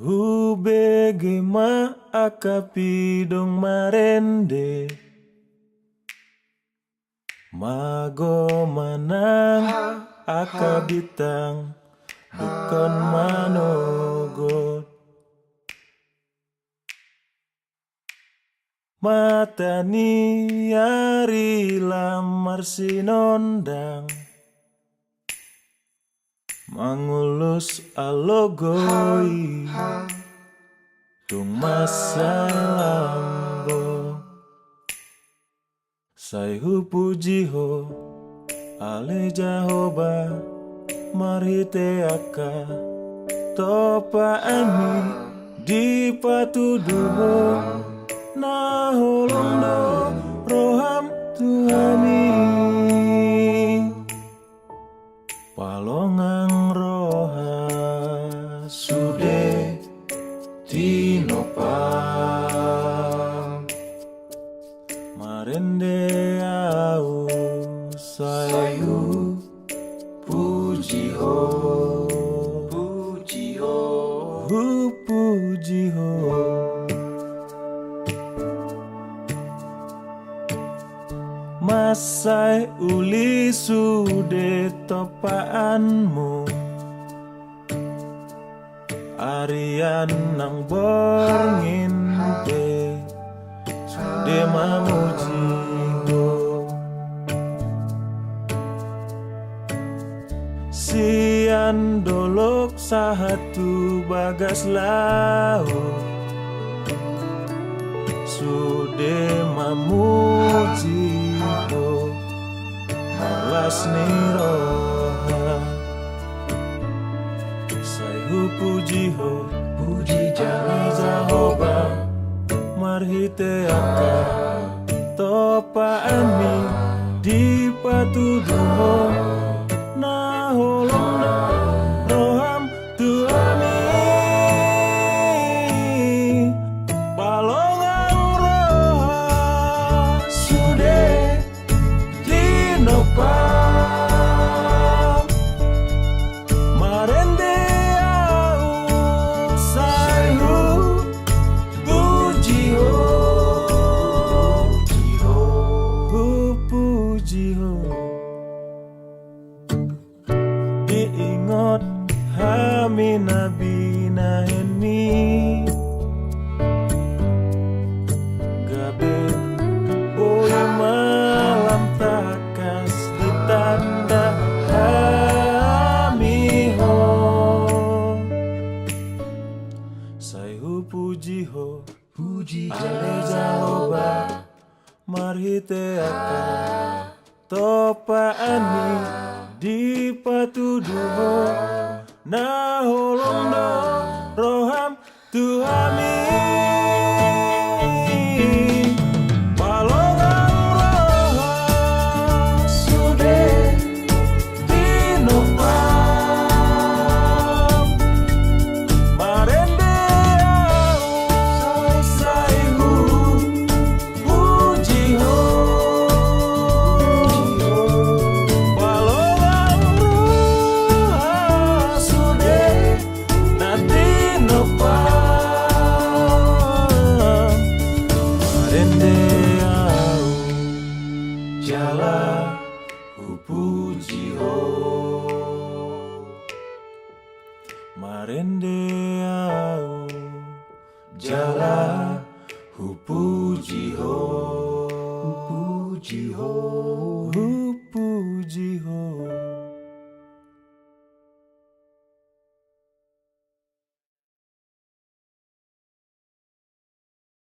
Hubege ma akapidong marende Mago manang akabitang Bukan manogot Mata ni ari lamar sinondang Mangulus alogoi Tung masalanggo Sai hupuji ho Ale jahoba Marhite aka Topa ami Di patuduho Na holondo Roham Tuhani Palongang roha Sude Tinopang Marende au sayu Puji ho Puji ho Puji ho Masai uli sude topaanmu Arian nang borngin te Sude mamujiho Sian dolok sahatu bagas laut Sude mamujiho Malas niroha Sayu pujiho Puji jali jahoba Marhite aka Topa ami Di patuduho Na holona Roham tuami Palongang roha Sude Tinopang Marende au sayu Pujiho Pujiho Diingot hami nabi naheni Gabe boy malam takas ditanda hami ho Sayu puji ho Puji ale jahoba Marhite aka Topa ani Di patuduho Na holondo Roham tuhami Palongang roha Sude Tinopang Marende au sayu Pujiho Palongang roha Sude Tinopang Marende au Jala Pujiho Marende au Jala